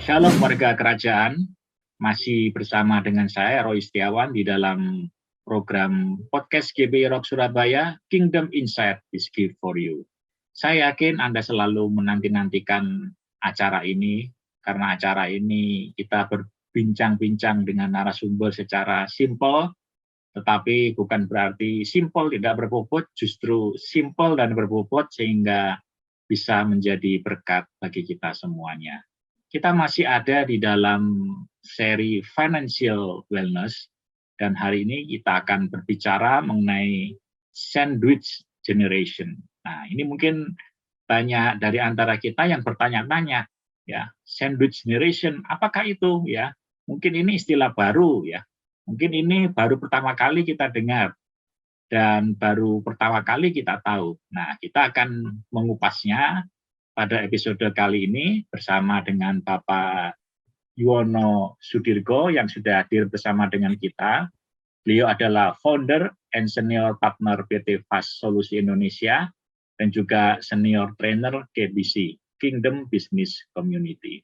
Shalom warga kerajaan, masih bersama dengan saya Roy Setiawan di dalam program podcast GBI Rock Surabaya, Kingdom Insight is Gift for You. Saya yakin Anda selalu menanti-nantikan acara ini, karena acara ini kita berbincang-bincang dengan narasumber secara simple, tetapi bukan berarti simple tidak berbobot, justru simple dan berbobot sehingga bisa menjadi berkat bagi kita semuanya. Kita masih ada di dalam seri Financial Wellness, dan hari ini kita akan berbicara mengenai Sandwich Generation. Nah, ini mungkin banyak dari antara kita yang bertanya-tanya, ya, Sandwich Generation, apakah itu? Ya, mungkin ini istilah baru, ya. Mungkin ini baru pertama kali kita dengar dan baru pertama kali kita tahu. Nah, kita akan mengupasnya pada episode kali ini bersama dengan Bapak Yuwono Sudirgo yang sudah hadir bersama dengan kita. Beliau adalah founder and senior partner PT Fast Solusi Indonesia dan juga senior trainer KBC, Kingdom Business Community.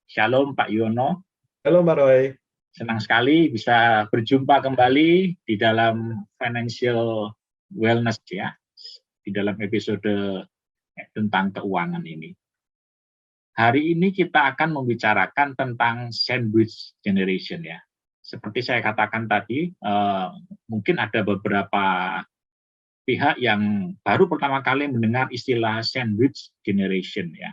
Shalom Pak Yuwono. Halo Mbak Roy. Senang sekali bisa berjumpa kembali di dalam Financial Wellness ya, di dalam episode tentang keuangan ini. Hari ini kita akan membicarakan tentang sandwich generation ya. Seperti saya katakan tadi, mungkin ada beberapa pihak yang baru pertama kali mendengar istilah sandwich generation ya.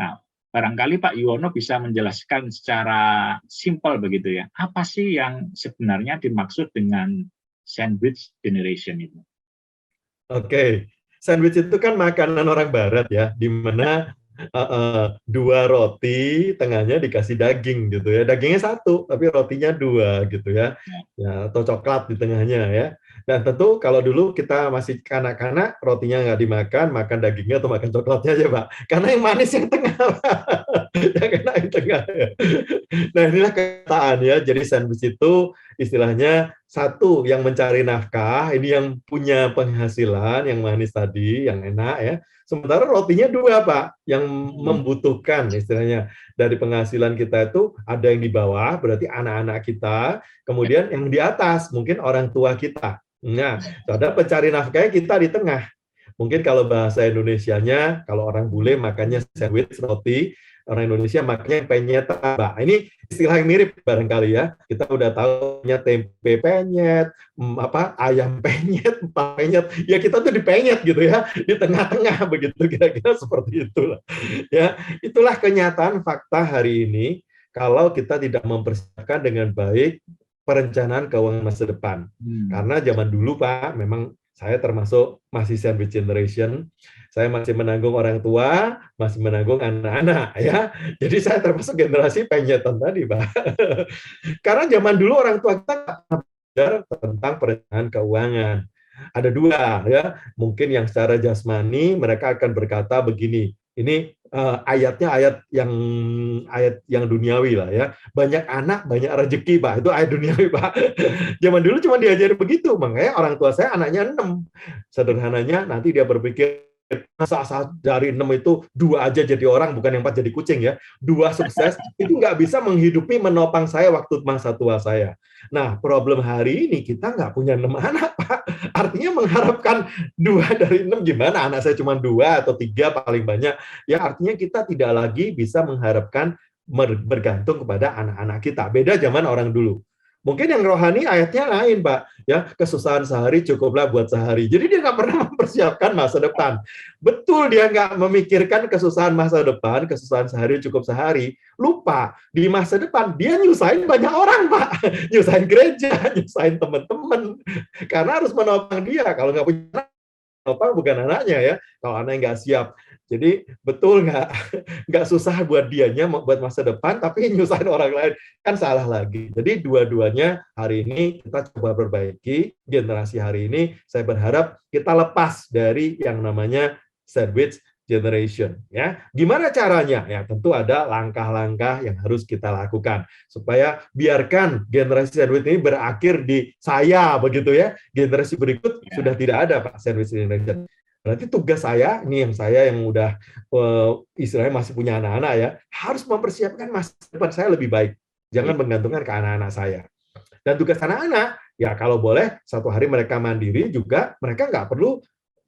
Nah, barangkali Pak Yuwono bisa menjelaskan secara simpel begitu ya, apa sih yang sebenarnya dimaksud dengan sandwich generation itu? Oke. Sandwich itu kan makanan orang barat ya, di mana dua roti, tengahnya dikasih daging gitu ya. Dagingnya satu, tapi rotinya dua gitu ya. Ya, atau coklat di tengahnya ya. Dan tentu kalau dulu kita masih kanak-kanak, rotinya nggak dimakan, makan dagingnya atau makan coklatnya aja, Pak. Karena yang manis yang tengah, Pak. Yang enak yang tengah. Ya. Nah, inilah kenyataan ya. Jadi sandwich itu istilahnya satu yang mencari nafkah, ini yang punya penghasilan, yang manis tadi, yang enak ya. Sementara rotinya dua, Pak, yang membutuhkan istilahnya dari penghasilan kita itu ada yang di bawah, berarti anak-anak kita, kemudian yang di atas, mungkin orang tua kita. Nah, ada pencari nafkahnya kita di tengah. Mungkin kalau bahasa Indonesianya, kalau orang bule makannya sandwich roti, orang Indonesia makanya penyet. Nah, ini istilah yang mirip barangkali ya. Kita udah tahunya tempe penyet, ayam penyet, penyet. Ya kita tuh dipenyet gitu ya, di tengah-tengah begitu kira-kira seperti itulah. Ya, itulah kenyataan fakta hari ini kalau kita tidak mempersiapkan dengan baik perencanaan keuangan masa depan. Karena zaman dulu Pak, memang saya termasuk masih sandwich generation. Saya masih menanggung orang tua, masih menanggung anak-anak ya. Jadi saya termasuk generasi penyetan tadi, Pak. Karena zaman dulu orang tua kita belajar tentang perencanaan keuangan. Ada dua ya, mungkin yang secara jasmani mereka akan berkata begini. Ini ayatnya ayat yang duniawi lah ya. Banyak anak, banyak rezeki, Pak. Itu ayat duniawi, Pak. Zaman dulu cuma diajari begitu, makanya orang tua saya anaknya 6. Sederhananya nanti dia berpikir masa dari 6 itu 2 aja jadi orang, bukan yang 4 jadi kucing ya. 2 sukses, itu nggak bisa menghidupi menopang saya waktu masa tua saya. Nah, problem hari ini kita nggak punya 6 anak, Pak. Artinya mengharapkan 2 dari 6 gimana? Anak saya cuma 2 atau 3 paling banyak. Ya artinya kita tidak lagi bisa mengharapkan bergantung kepada anak-anak kita. Beda zaman orang dulu. Mungkin yang rohani ayatnya lain, Pak. Ya, kesusahan sehari cukuplah buat sehari. Jadi dia nggak pernah mempersiapkan masa depan. Betul dia nggak memikirkan kesusahan masa depan, kesusahan sehari cukup sehari. Lupa, di masa depan dia nyusahin banyak orang, Pak. Nyusahin gereja, nyusahin teman-teman. Karena harus menopang dia. Kalau nggak punya apa bukan anaknya ya. Kalau anaknya nggak siap. Jadi betul nggak susah buat dianya buat masa depan, tapi nyusahin orang lain kan salah lagi. Jadi dua-duanya hari ini kita coba perbaiki generasi hari ini. Saya berharap kita lepas dari yang namanya sandwich generation. Ya, gimana caranya? Ya tentu ada langkah-langkah yang harus kita lakukan supaya biarkan generasi sandwich ini berakhir di saya begitu ya. Generasi berikut sudah tidak ada Pak sandwich generation. Berarti tugas saya yang udah istilahnya masih punya anak-anak ya, harus mempersiapkan masa depan saya lebih baik. Jangan menggantungkan ke anak-anak saya. Dan tugas anak-anak, ya kalau boleh satu hari mereka mandiri juga, mereka nggak perlu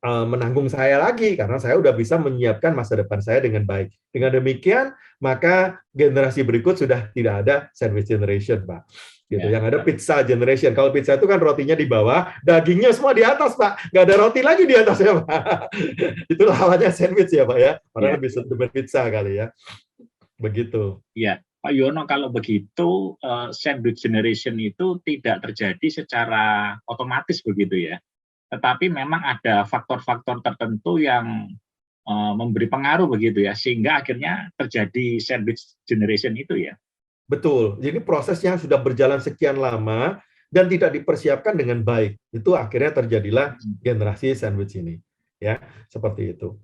menanggung saya lagi, karena saya udah bisa menyiapkan masa depan saya dengan baik. Dengan demikian, maka generasi berikut sudah tidak ada sandwich generation, Pak. Gitu. Yang ada pizza generation. Kalau pizza itu kan rotinya di bawah, dagingnya semua di atas, Pak. Nggak ada roti lagi di atasnya, Pak. Itulah awalnya sandwich ya, Pak ya. Orang lebih sentuh pizza kali ya. Begitu. Iya, Pak Yono, kalau begitu sandwich generation itu tidak terjadi secara otomatis begitu ya. Tetapi memang ada faktor-faktor tertentu yang memberi pengaruh begitu ya, sehingga akhirnya terjadi sandwich generation itu ya. Betul. Jadi prosesnya sudah berjalan sekian lama dan tidak dipersiapkan dengan baik. Itu akhirnya terjadilah generasi sandwich ini. Ya, seperti itu.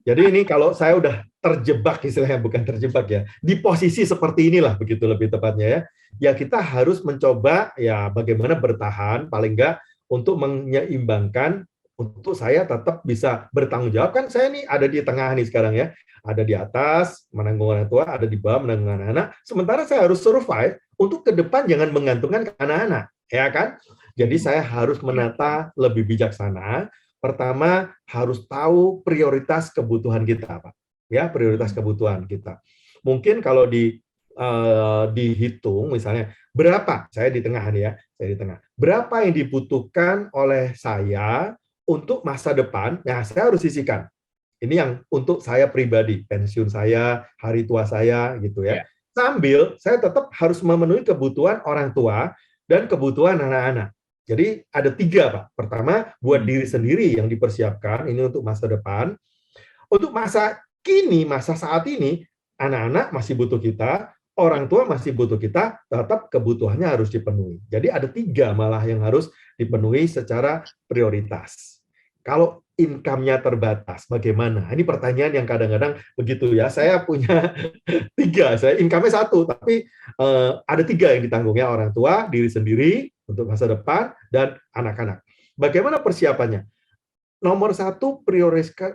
Jadi ini kalau saya udah terjebak, istilahnya bukan terjebak ya, di posisi seperti inilah begitu lebih tepatnya ya. Ya kita harus mencoba ya bagaimana bertahan paling enggak untuk menyeimbangkan untuk saya tetap bisa bertanggung jawab. Kan saya nih ada di tengah nih sekarang ya. Ada di atas menanggung orang tua, ada di bawah menanggung anak-anak. Sementara saya harus survive untuk ke depan jangan menggantungkan ke anak-anak, ya kan? Jadi saya harus menata lebih bijaksana. Pertama, harus tahu prioritas kebutuhan kita, Pak. Ya, prioritas kebutuhan kita. Mungkin kalau dihitung, misalnya, berapa, saya di tengah nih ya, saya di tengah. Berapa yang dibutuhkan oleh saya untuk masa depan, ya saya harus sisihkan. Ini yang untuk saya pribadi, pensiun saya, hari tua saya, gitu ya. Sambil saya tetap harus memenuhi kebutuhan orang tua dan kebutuhan anak-anak. Jadi ada 3, Pak. Pertama, buat diri sendiri yang dipersiapkan, ini untuk masa depan. Untuk masa kini, masa saat ini, anak-anak masih butuh kita, orang tua masih butuh kita, tetap kebutuhannya harus dipenuhi. Jadi ada 3 malah yang harus dipenuhi secara prioritas. Kalau income-nya terbatas, bagaimana? Ini pertanyaan yang kadang-kadang begitu ya. Saya punya 3, saya income-nya 1, tapi ada 3 yang ditanggungnya, orang tua, diri sendiri, untuk masa depan, dan anak-anak. Bagaimana persiapannya? Nomor 1,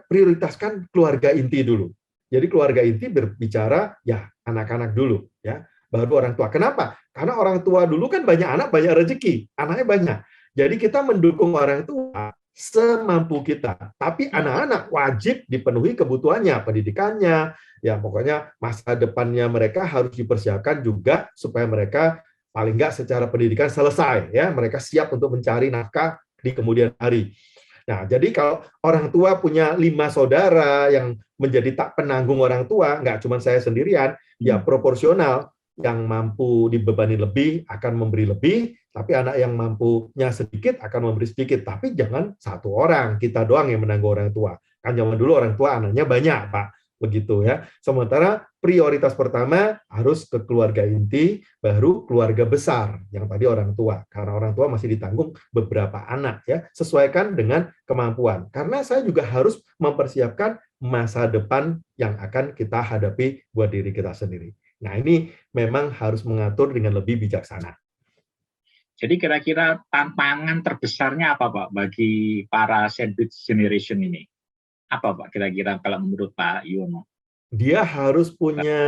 prioritaskan keluarga inti dulu. Jadi keluarga inti berbicara, ya anak-anak dulu, ya baru orang tua. Kenapa? Karena orang tua dulu kan banyak anak, banyak rezeki, anaknya banyak. Jadi kita mendukung orang tua semampu kita. Tapi anak-anak wajib dipenuhi kebutuhannya, pendidikannya, ya pokoknya masa depannya mereka harus dipersiapkan juga supaya mereka paling nggak secara pendidikan selesai, ya mereka siap untuk mencari nafkah di kemudian hari. Nah, jadi kalau orang tua punya 5 saudara yang menjadi tak penanggung orang tua, nggak cuma saya sendirian, ya proporsional, yang mampu dibebani lebih akan memberi lebih, tapi anak yang mampunya sedikit akan memberi sedikit. Tapi jangan 1 orang, kita doang yang menanggung orang tua. Kan zaman dulu orang tua anaknya banyak, Pak. Begitu ya. Sementara prioritas pertama harus ke keluarga inti, baru keluarga besar yang tadi orang tua. Karena orang tua masih ditanggung beberapa anak ya, sesuaikan dengan kemampuan. Karena saya juga harus mempersiapkan masa depan yang akan kita hadapi buat diri kita sendiri. Nah, ini memang harus mengatur dengan lebih bijaksana. Jadi kira-kira tantangan terbesarnya apa, Pak, bagi para sandwich generation ini? Apa, Pak, kira-kira kalau menurut Pak Yono? Dia harus punya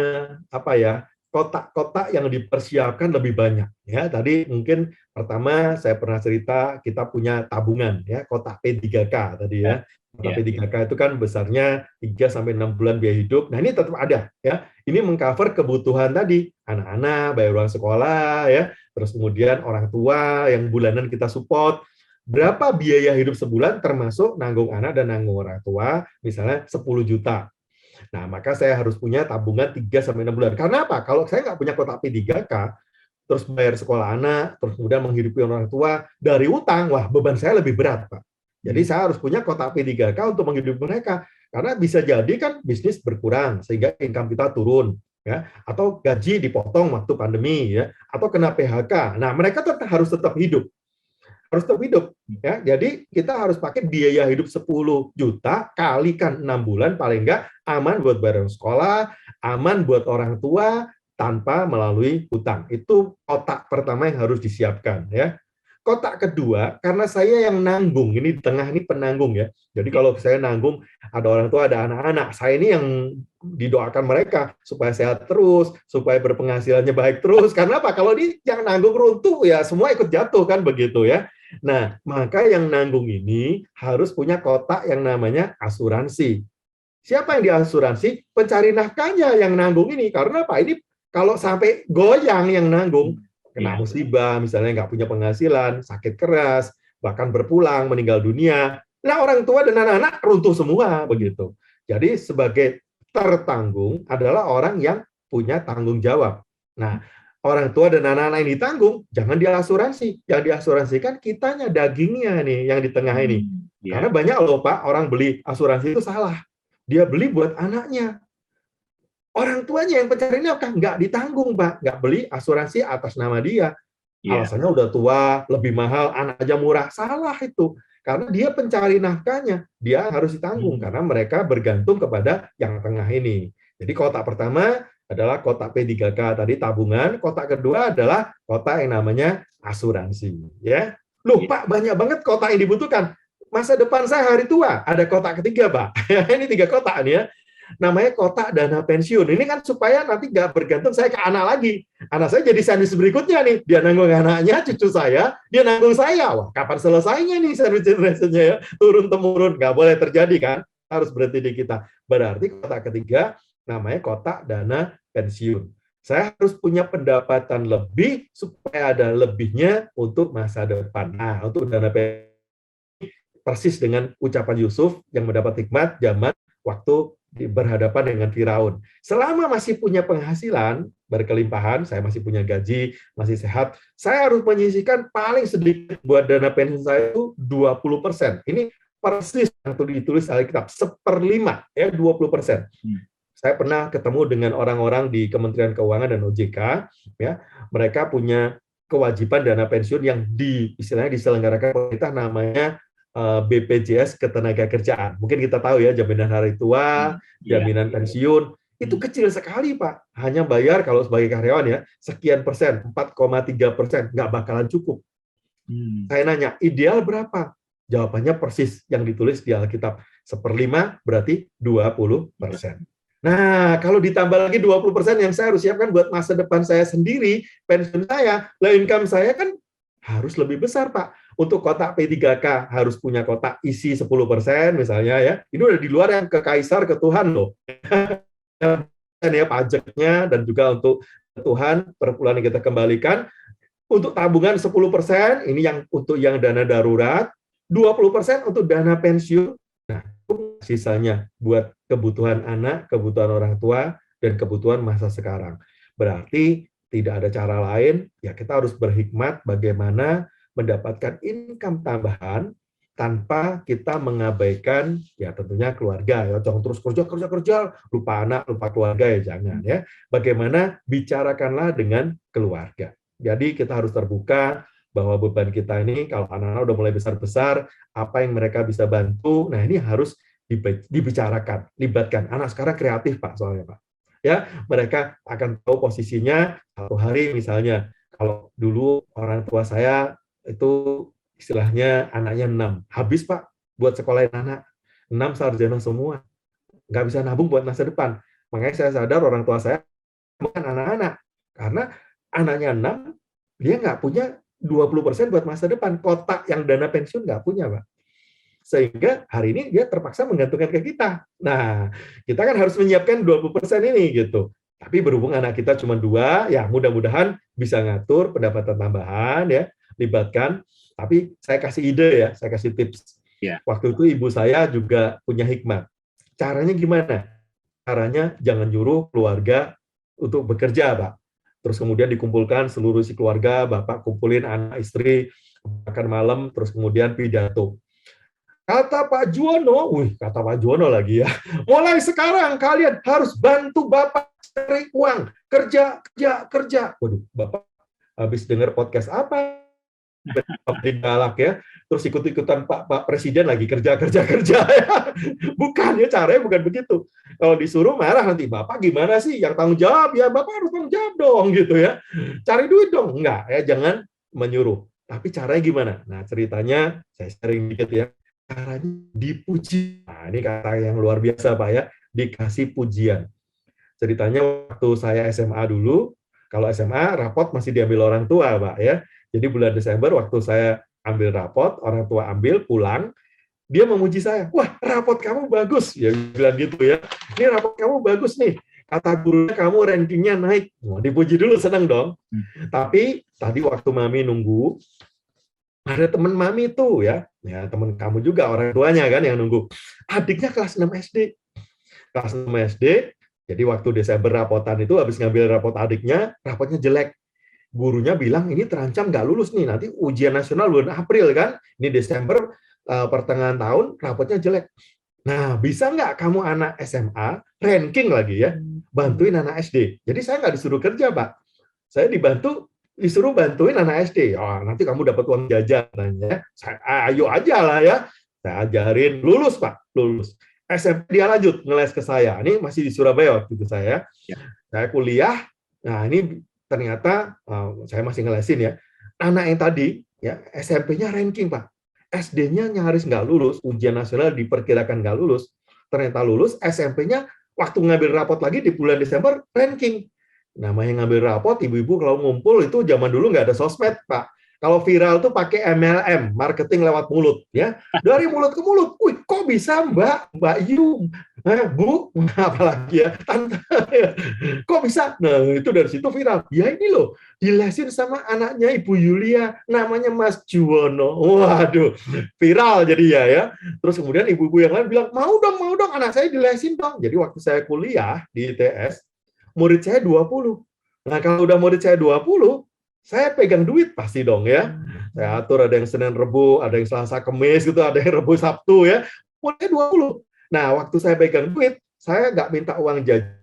apa ya, kotak-kotak yang dipersiapkan lebih banyak. Ya, tadi mungkin pertama saya pernah cerita kita punya tabungan ya, kotak P3K tadi ya. Kotak P3K itu kan besarnya 3-6 bulan biaya hidup. Nah, ini tetap ada ya. Ini mengcover kebutuhan tadi, anak-anak, bayar uang sekolah ya, terus kemudian orang tua yang bulanan kita support. Berapa biaya hidup sebulan termasuk nanggung anak dan nanggung orang tua, misalnya 10 juta. Nah, maka saya harus punya tabungan 3-6 bulan. Karena apa? Kalau saya nggak punya kotak P3K, terus bayar sekolah anak, terus kemudian menghidupi orang tua dari utang, wah beban saya lebih berat, Pak. Jadi saya harus punya kotak P3K untuk menghidupi mereka. Karena bisa jadi kan bisnis berkurang, sehingga income kita turun. Ya, atau gaji dipotong waktu pandemi, ya, atau kena PHK. Nah, mereka harus tetap hidup. Harus tetap hidup. Ya. Jadi kita harus pakai biaya hidup 10 juta, kalikan 6 bulan, paling enggak aman buat bayar sekolah, aman buat orang tua, tanpa melalui hutang. Itu otak pertama yang harus disiapkan. Ya. kotak kedua, karena saya yang nanggung, ini di tengah ini penanggung ya. Jadi kalau saya nanggung, ada orang tua, ada anak-anak, saya ini yang didoakan mereka supaya sehat terus, supaya berpenghasilannya baik terus. Karena apa? Kalau dia yang nanggung runtuh, ya semua ikut jatuh kan begitu ya. Nah, maka yang nanggung ini harus punya kotak yang namanya asuransi. Siapa yang diasuransi? Pencari nafkahnya yang nanggung ini. Karena apa? Ini kalau sampai goyang yang nanggung, kena musibah, misalnya nggak punya penghasilan, sakit keras, bahkan berpulang, meninggal dunia. Nah, orang tua dan anak-anak runtuh semua begitu. Jadi sebagai tertanggung adalah orang yang punya tanggung jawab. Nah, orang tua dan anak-anak yang ditanggung, jangan diasuransi. Yang diasuransikan kitanya, dagingnya nih, yang di tengah ini. Karena banyak loh Pak, orang beli asuransi itu salah. Dia beli buat anaknya. Orang tuanya yang pencari nafkah nggak ditanggung, Pak. Nggak beli asuransi atas nama dia. Alasannya udah tua, lebih mahal, anak aja murah. Salah itu. Karena dia pencari nafkahnya. Dia harus ditanggung karena mereka bergantung kepada yang tengah ini. Jadi kotak pertama adalah kotak P3K tadi tabungan, kotak kedua adalah kotak yang namanya asuransi. Ya, loh Pak, banyak banget kotak yang dibutuhkan. Masa depan saya hari tua, ada kotak ketiga, Pak. Ini 3 kotak nih ya. Namanya kotak dana pensiun. Ini kan supaya nanti nggak bergantung saya ke anak lagi. Anak saya jadi sandwich berikutnya nih. Dia nanggung anaknya, cucu saya, dia nanggung saya. Wah, kapan selesainya nih sandwich generation-nya ya? Turun-temurun. Nggak boleh terjadi kan? Harus berhenti di kita. Berarti kotak ketiga namanya kotak dana pensiun. Saya harus punya pendapatan lebih supaya ada lebihnya untuk masa depan. Nah, untuk dana pensiun persis dengan ucapan Yusuf yang mendapat hikmat zaman waktu berhadapan dengan Firaun. Selama masih punya penghasilan, berkelimpahan, saya masih punya gaji, masih sehat, saya harus menyisihkan paling sedikit buat dana pensiun saya itu 20%. Ini persis yang ditulis Alkitab, 1/5, ya 20%. Saya pernah ketemu dengan orang-orang di Kementerian Keuangan dan OJK, ya, mereka punya kewajiban dana pensiun yang istilahnya diselenggarakan pemerintah namanya BPJS Ketenagakerjaan. Mungkin kita tahu ya, jaminan hari tua, jaminan pensiun, itu kecil sekali Pak. Hanya bayar kalau sebagai karyawan ya, sekian persen, 4,3%, nggak bakalan cukup. Saya nanya, ideal berapa? Jawabannya persis yang ditulis di Alkitab. 1/5 berarti 20%. Nah, kalau ditambah lagi 20% yang saya harus siapkan buat masa depan saya sendiri, pensiun saya, income saya kan harus lebih besar Pak. Untuk kotak P3K harus punya kotak isi 10% misalnya ya. Ini udah di luar yang ke Kaisar, ke Tuhan loh. Ya pajaknya dan juga untuk Tuhan per bulan yang kita kembalikan. Untuk tabungan 10%, ini yang untuk yang dana darurat, 20% untuk dana pensiun. Nah, sisanya buat kebutuhan anak, kebutuhan orang tua, dan kebutuhan masa sekarang. Berarti tidak ada cara lain, ya kita harus berhikmat bagaimana mendapatkan income tambahan tanpa kita mengabaikan ya tentunya keluarga ya, jangan terus kerja lupa anak lupa keluarga ya jangan ya. Bagaimana bicarakanlah dengan keluarga. Jadi kita harus terbuka bahwa beban kita ini kalau anak-anak udah mulai besar-besar, apa yang mereka bisa bantu, nah ini harus dibicarakan, libatkan. Anak sekarang kreatif Pak soalnya Pak. Ya, mereka akan tahu posisinya satu hari misalnya. Kalau dulu orang tua saya itu istilahnya anaknya 6. Habis Pak buat sekolahin anak. 6 sarjana semua. Nggak bisa nabung buat masa depan. Makanya saya sadar orang tua saya bukan anak-anak. Karena anaknya 6, dia nggak punya 20% buat masa depan. Kotak yang dana pensiun nggak punya Pak. Sehingga hari ini dia terpaksa menggantungkan ke kita. Nah, kita kan harus menyiapkan 20% ini gitu. Tapi berhubung anak kita cuma 2, ya mudah-mudahan bisa ngatur pendapatan tambahan ya, libatkan. Tapi saya kasih ide ya, saya kasih tips. Waktu itu ibu saya juga punya hikmat. Caranya gimana? Caranya jangan nyuruh keluarga untuk bekerja, Pak. Terus kemudian dikumpulkan seluruh si keluarga, Bapak kumpulin anak istri, makan malam, terus kemudian pidato. Kata Pak Juwono, kata Pak Juwono lagi ya, mulai sekarang kalian harus bantu Bapak cari uang, kerja. Waduh, Bapak habis dengar podcast apa? Galak ya, terus ikut-ikutan Pak Presiden lagi kerja ya. Bukan ya, caranya bukan begitu. Kalau disuruh marah nanti, Bapak gimana sih yang tanggung jawab ya, Bapak harus tanggung jawab dong gitu ya. Cari duit dong, enggak ya, jangan menyuruh. Tapi caranya gimana? Nah, ceritanya saya sharing dikit ya. Caranya dipuji. Nah, ini kata yang luar biasa, Pak ya. Dikasih pujian. Ceritanya waktu saya SMA dulu, kalau SMA rapot masih diambil orang tua, Pak ya. Jadi bulan Desember waktu saya ambil rapot, orang tua ambil pulang, dia memuji saya. Wah, rapot kamu bagus. Ya bilang gitu ya. Ini rapot kamu bagus nih. Kata gurunya kamu rankingnya naik. Wah, dipuji dulu senang dong. Tapi tadi waktu Mami nunggu, ada teman Mami tuh ya teman kamu juga orang tuanya kan yang nunggu. Adiknya kelas 6 SD. Kelas 6 SD, jadi waktu Desember rapotan itu habis ngambil rapot adiknya, rapotnya jelek. Gurunya bilang ini terancam nggak lulus nih, nanti ujian nasional bulan April kan, ini Desember pertengahan tahun rapotnya jelek. Nah, bisa nggak kamu anak SMA, ranking lagi ya, bantuin anak SD. Jadi saya nggak disuruh kerja, Pak. Saya disuruh bantuin anak SD. Oh, nanti kamu dapat uang jajan. Ayo aja lah ya. Saya ajarin, lulus Pak, lulus. SMP dia lanjut ngeles ke saya. Ini masih di Surabaya waktu itu saya. Saya kuliah. Nah ini ternyata saya masih ngelesin ya. Anak yang tadi ya SMP-nya ranking Pak. SD-nya nyaris nggak lulus. Ujian nasional diperkirakan nggak lulus. Ternyata lulus. SMP-nya waktu ngambil rapot lagi di bulan Desember ranking. Namanya ngambil rapot, ibu-ibu kalau ngumpul itu zaman dulu nggak ada sosmed Pak. Kalau viral tuh pakai MLM, marketing lewat mulut, ya. Dari mulut ke mulut. Wih, kok bisa Mbak Yu, Bu, apalagi ya, Tante, kok bisa? Nah, itu dari situ viral. Ya ini loh, dilesin sama anaknya Ibu Yulia, namanya Mas Juwono. Waduh, viral jadi ya. Terus kemudian ibu-ibu yang lain bilang, mau dong, anak saya dilesin dong. Jadi waktu saya kuliah di ITS, murid saya 20. Nah, kalau udah murid saya 20, saya pegang duit pasti dong ya. Saya atur ada yang Senin Rebo, ada yang Selasa Kemis gitu, ada yang Rebo Sabtu ya. Mulai 20. Nah, waktu saya pegang duit, saya nggak minta uang jajan.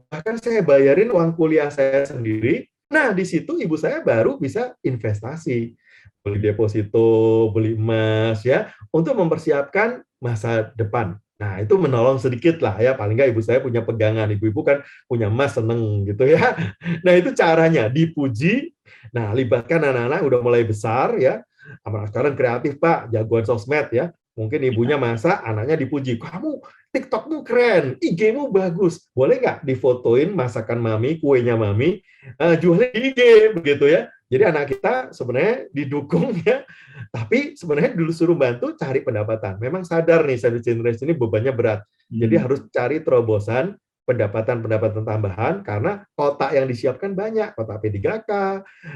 Bahkan saya bayarin uang kuliah saya sendiri. Nah, di situ ibu saya baru bisa investasi. Beli deposito, beli emas ya, untuk mempersiapkan masa depan. Nah, itu menolong sedikit lah ya, paling nggak ibu saya punya pegangan. Ibu-ibu kan punya emas seneng gitu ya. Nah, itu caranya, dipuji. Nah, libatkan anak-anak udah mulai besar ya. Sekarang kreatif Pak, jagoan sosmed ya. Mungkin ibunya masak, anaknya dipuji. Kamu TikTokmu keren, IG-mu bagus. Boleh nggak difotoin masakan Mami, kuenya Mami, jualnya di IG begitu ya. Jadi anak kita sebenarnya didukung ya, tapi sebenarnya dulu suruh bantu cari pendapatan. Memang sadar nih sandwich generation ini bebannya berat. Jadi harus cari terobosan pendapatan tambahan karena kotak yang disiapkan banyak, kotak P3K,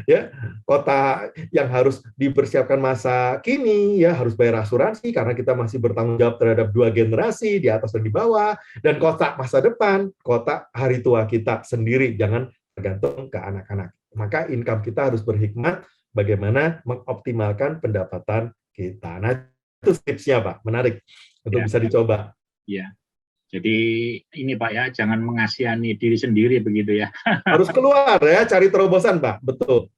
ya, kotak yang harus dipersiapkan masa kini, ya harus bayar asuransi karena kita masih bertanggung jawab terhadap 2 generasi di atas dan di bawah, dan kotak masa depan, kotak hari tua kita sendiri, jangan tergantung ke anak-anak. Maka income kita harus berhikmat bagaimana mengoptimalkan pendapatan kita. Nah, itu tipsnya Pak, menarik untuk bisa dicoba. Ya. Jadi ini Pak ya, jangan mengasihani diri sendiri begitu ya. Harus keluar ya, cari terobosan Pak, betul.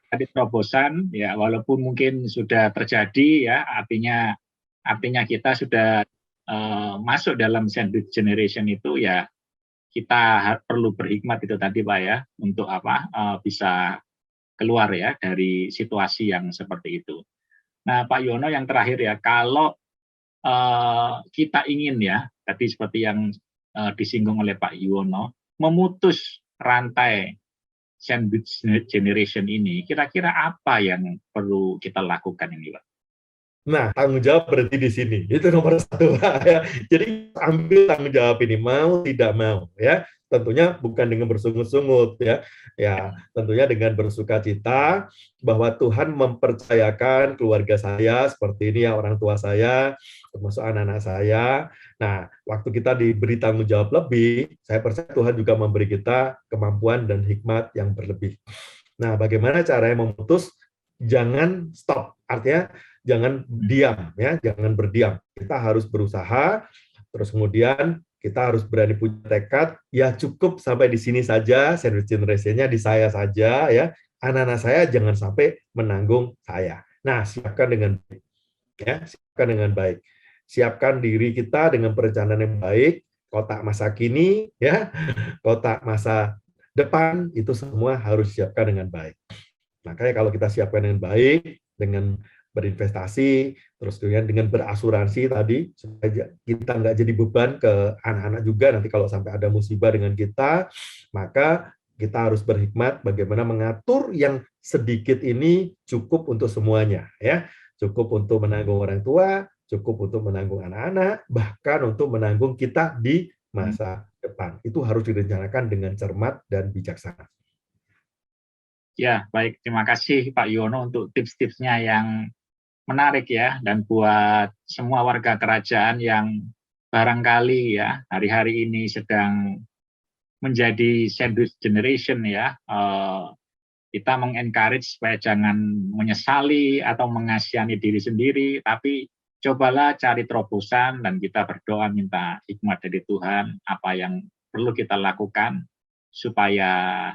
Cari terobosan ya, walaupun mungkin sudah terjadi ya, artinya kita sudah masuk dalam sandwich generation itu ya, kita perlu berhikmat itu tadi Pak ya, untuk bisa keluar ya dari situasi yang seperti itu. Nah Pak Yono yang terakhir ya, kalau kita ingin ya, tadi seperti yang disinggung oleh Pak Yuwono, memutus rantai sandwich generation ini, kira-kira apa yang perlu kita lakukan ini, Pak? Nah, tanggung jawab berarti di sini. Itu nomor 1, Pak. Ya. Jadi ambil tanggung jawab ini, mau tidak mau, ya. Tentunya bukan dengan bersungut-sungut, ya. Ya, tentunya dengan bersukacita bahwa Tuhan mempercayakan keluarga saya seperti ini ya, orang tua saya, termasuk anak-anak saya. Nah, waktu kita diberi tanggung jawab lebih, saya percaya Tuhan juga memberi kita kemampuan dan hikmat yang berlebih. Nah, bagaimana caranya memutus? Jangan stop. Artinya jangan diam ya, jangan berdiam. Kita harus berusaha, terus kemudian kita harus berani punya tekad, ya cukup sampai di sini saja, sandwich generation-nya di saya saja ya. Anak-anak saya jangan sampai menanggung saya. Nah, siapkan dengan baik. Ya, siapkan dengan baik. Siapkan diri kita dengan perencanaan yang baik, kotak masa kini ya, kotak masa depan itu semua harus siapkan dengan baik. Makanya kalau kita siapkan dengan baik, dengan berinvestasi, terus kemudian dengan berasuransi tadi, supaya kita nggak jadi beban ke anak-anak juga, nanti kalau sampai ada musibah dengan kita, maka kita harus berhikmat bagaimana mengatur yang sedikit ini cukup untuk semuanya, ya. Cukup untuk menanggung orang tua, cukup untuk menanggung anak-anak, bahkan untuk menanggung kita di masa depan. Itu harus direncanakan dengan cermat dan bijaksana. Ya, baik. Terima kasih Pak Yono untuk tips-tipsnya yang menarik ya, dan buat semua warga kerajaan yang barangkali ya hari-hari ini sedang menjadi sandwich generation ya, kita mengencourage supaya jangan menyesali atau mengasihani diri sendiri, tapi cobalah cari terobosan dan kita berdoa minta hikmat dari Tuhan apa yang perlu kita lakukan supaya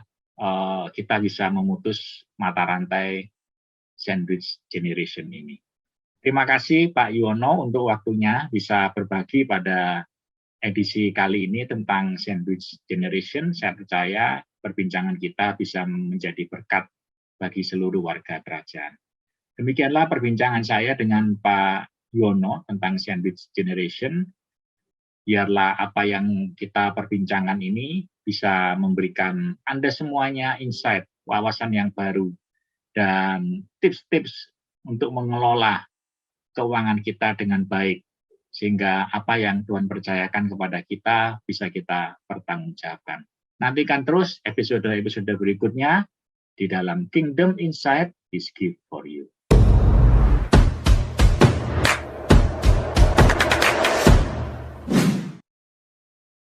kita bisa memutus mata rantai sandwich generation ini. Terima kasih Pak Yuwono untuk waktunya bisa berbagi pada edisi kali ini tentang sandwich generation. Saya percaya perbincangan kita bisa menjadi berkat bagi seluruh warga kerajaan. Demikianlah perbincangan saya dengan Pak Yuwono tentang sandwich generation. Biarlah apa yang kita perbincangkan ini bisa memberikan Anda semuanya insight, wawasan yang baru, dan tips-tips untuk mengelola keuangan kita dengan baik, sehingga apa yang Tuhan percayakan kepada kita bisa kita pertanggungjawabkan. Nantikan terus episode-episode berikutnya di dalam Kingdom Insight is Gift for You.